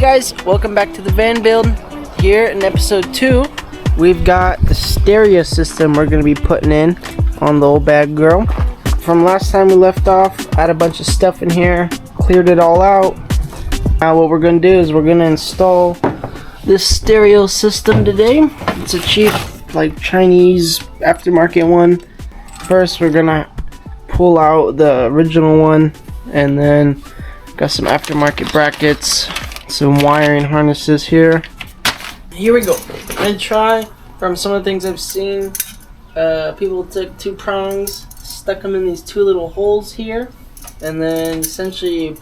guys, welcome back to the van build. Here in episode 2, we've got the stereo system we're going to be putting in on the old bad girl. From last time we left off, I had a bunch of stuff in here, cleared it all out. Now what we're going to do is we're going to install this stereo system today. It's a cheap, like, Chinese aftermarket one. First we're going to pull out the original one, and then got some aftermarket brackets, some wiring harnesses here. Here we go. I'm gonna try from some of the things I've seen. People took 2 prongs, stuck them in these 2 little holes here, and then essentially,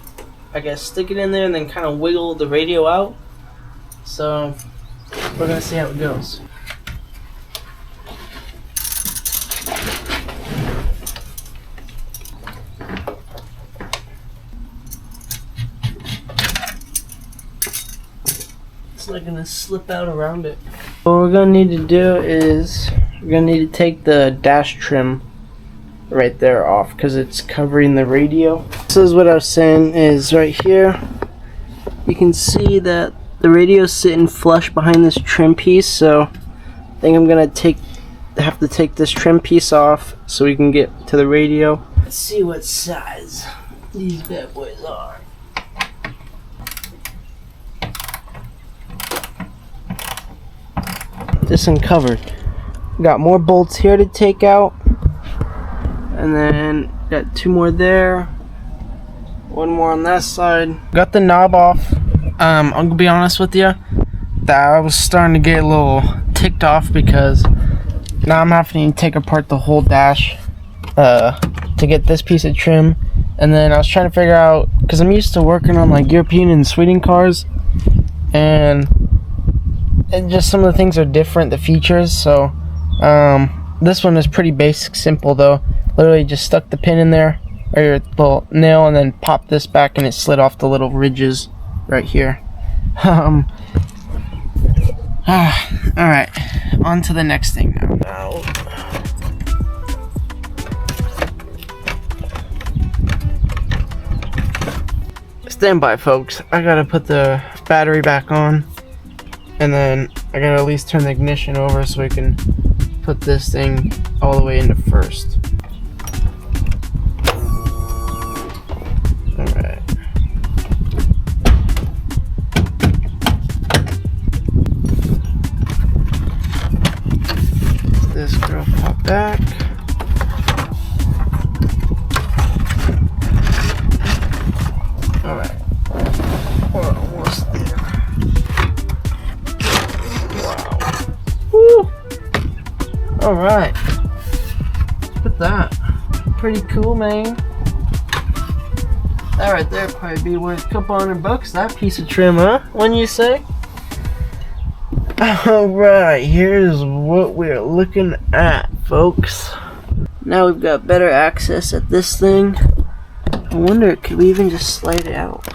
I guess, stick it in there and then kind of wiggle the radio out. So we're gonna see how it goes. It's not gonna slip out around it. What we're gonna need to do is we're gonna need to take the dash trim right there off because it's covering the radio. This is what I was saying is right here. You can see that the radio's sitting flush behind this trim piece, so I think I'm gonna have to take this trim piece off so we can get to the radio. Let's see what size these bad boys are. This uncovered. Got more bolts here to take out, and then got 2 more there, 1 more on that side. Got the knob off. I'm gonna be honest with you, that I was starting to get a little ticked off because now I'm having to take apart the whole dash to get this piece of trim. And then I was trying to figure out, because I'm used to working on like European and Sweden cars, and just some of the things are different, the features. So this one is pretty basic, simple though. Literally just stuck the pin in there, or your little nail, and then popped this back and it slid off the little ridges right here. Alright, on to the next thing now. Stand by, folks. I gotta put the battery back on, and then I gotta at least turn the ignition over so we can put this thing all the way into first. Alright. This girl pop back. Alright. We're almost there. Alright, look at that. Pretty cool, man. That right there probably be worth a couple $100, that piece of trim, huh? Wouldn't you say? Alright, here's what we're looking at, folks. Now we've got better access at this thing. I wonder, could we even just slide it out?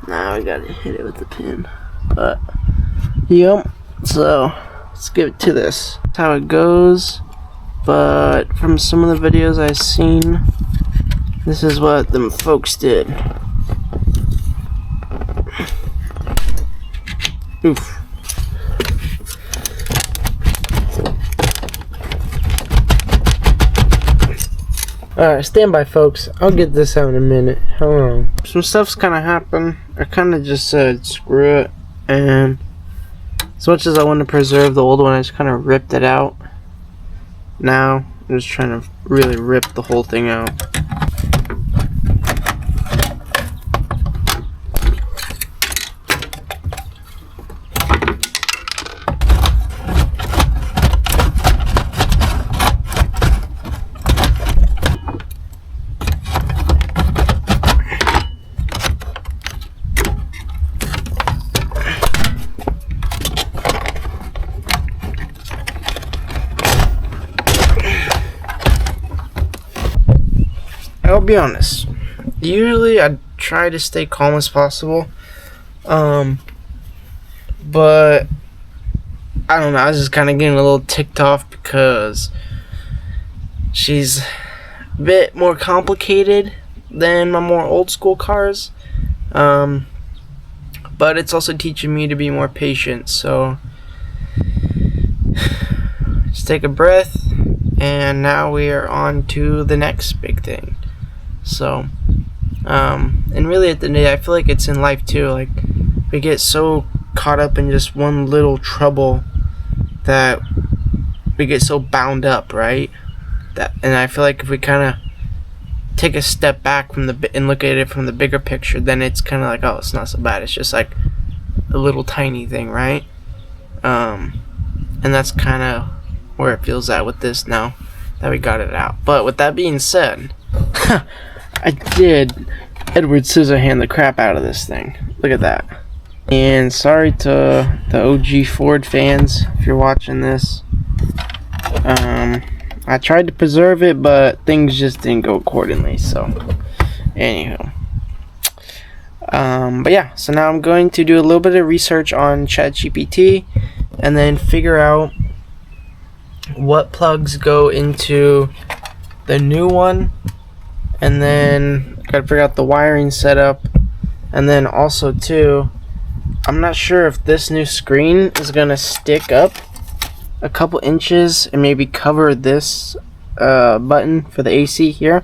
Nah, we gotta hit it with the pin. But, yep, so let's get to this. That's how it goes, but from some of the videos I've seen, this is what them folks did. Oof. Alright, stand by, folks. I'll get this out in a minute. Hold on. Some stuff's kind of happened. I kind of just said screw it, and as much as I want to preserve the old one, I just kind of ripped it out. Now I'm just trying to really rip the whole thing out. I'll be honest, usually I try to stay calm as possible, but I don't know, I was just kind of getting a little ticked off because she's a bit more complicated than my more old school cars. but it's also teaching me to be more patient. So just take a breath, and now we are on to the next big thing. So and really at the end of the day, I feel like it's in life too, like we get so caught up in just one little trouble that we get so bound up, right? And I feel like if we kind of take a step back from and look at it from the bigger picture, then it's kind of like, oh, it's not so bad. It's just like a little tiny thing, right? And that's kind of where it feels at with this now that we got it out. But with that being said, I did Edward Scissorhand the crap out of this thing. Look at that. And sorry to the OG Ford fans if you're watching this. I tried to preserve it, but things just didn't go accordingly. So, anywho. But yeah, so now I'm going to do a little bit of research on ChatGPT and then figure out what plugs go into the new one, and then gotta figure out the wiring setup, and then also too, I'm not sure if this new screen is gonna stick up a couple inches and maybe cover this button for the AC here.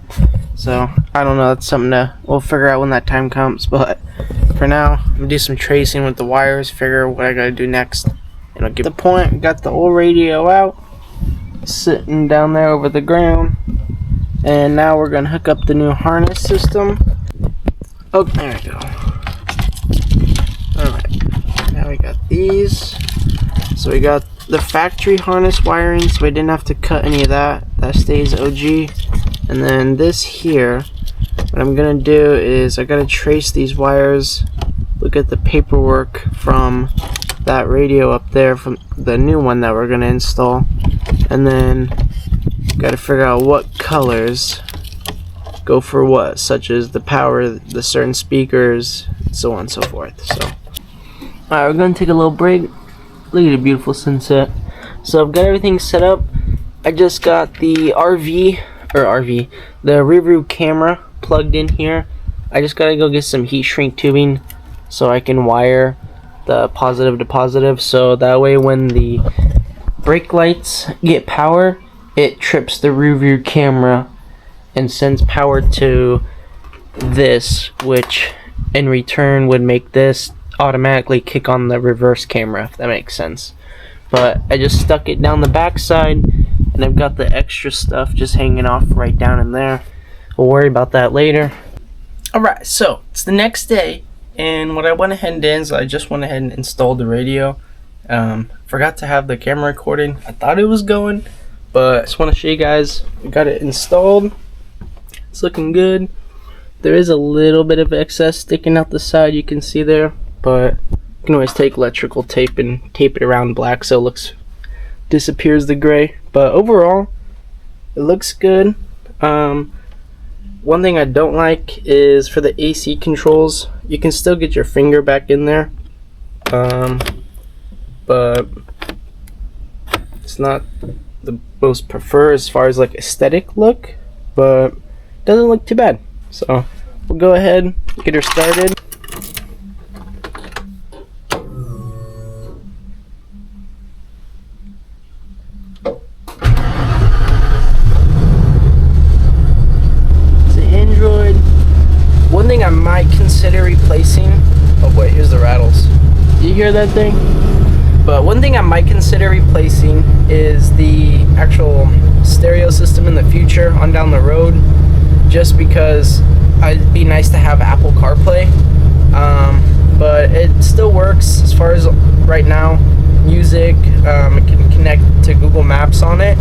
So I don't know, that's something we'll figure out when that time comes. But for now, I'm gonna do some tracing with the wires, figure what I gotta do next, and I'll get the point. We got the old radio out, sitting down there over the ground, and now we're gonna hook up the new harness system. Oh, there we go. Alright, now we got these. So we got the factory harness wiring, so we didn't have to cut any of that. That stays OG. And then this here, what I'm gonna do is I gotta trace these wires, look at the paperwork from that radio up there, from the new one that we're gonna install, and then gotta figure out what colors go for what, such as the power, the certain speakers, so on and so forth. So alright, we're gonna take a little break. Look at the beautiful sunset. So I've got everything set up. I just got the the rear view camera plugged in here. I just gotta go get some heat shrink tubing so I can wire the positive to positive, so that way when the brake lights get power, it trips the rear view camera and sends power to this, which in return would make this automatically kick on the reverse camera, if that makes sense. But I just stuck it down the back side, and I've got the extra stuff just hanging off right down in there. We'll worry about that later. Alright, so it's the next day, and what I went ahead and did is I just went ahead and installed the radio. Forgot to have the camera recording. I thought it was going, but I just want to show you guys. I got it installed. It's looking good. There is a little bit of excess sticking out the side, you can see there, but you can always take electrical tape and tape it around black so it looks, disappears the gray. But overall, it looks good. One thing I don't like is for the AC controls, you can still get your finger back in there, but it's not the most preferred as far as like aesthetic look, but it doesn't look too bad. So we'll go ahead, get her started. One thing I might consider replacing, oh boy, here's the rattles. You hear that thing? But one thing I might consider replacing is the actual stereo system in the future on down the road, just because it'd be nice to have Apple CarPlay, but it still works as far as right now. Music, it can connect to Google Maps on it.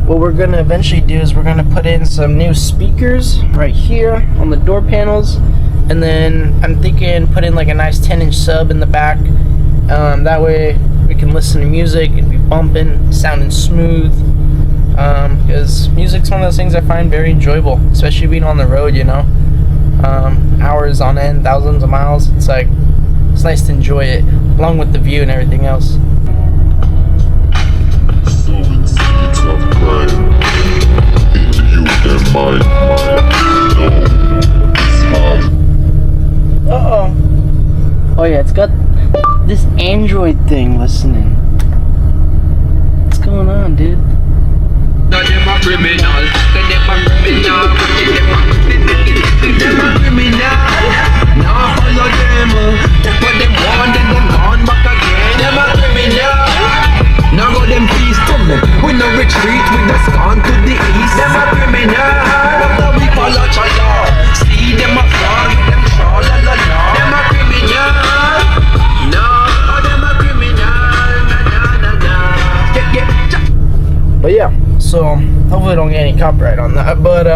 What we're going to eventually do is we're going to put in some new speakers right here on the door panels, and then I'm thinking put in like a nice 10-inch sub in the back. That way we can listen to music and be bumping, sounding smooth, because music's one of those things I find very enjoyable, especially being on the road, you know, hours on end, thousands of miles. It's like, it's nice to enjoy it along with the view and everything else. Uh-oh. Oh yeah, it's got this Android thing listening. What's going on, dude? Them a criminal, them a criminal, them a criminal. Now follow them, but them want them gone back again. Them a criminal. Now go them peace from them. We no retreat, we just gone to the east. Them a criminal, but now we follow Chala. See them a fraud with them shaw la la la. Them a criminal. No, them a criminal. Na na na. Yeah. But yeah. So hopefully I don't get any copyright on that. But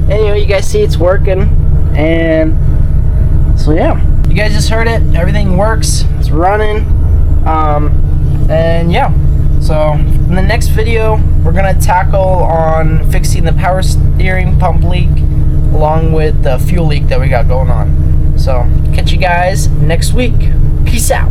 anyway, you guys see it's working, and so yeah, you guys just heard it. Everything works. It's running, and yeah. So in the next video, we're gonna tackle on fixing the power steering pump leak, along with the fuel leak that we got going on. So catch you guys next week. Peace out.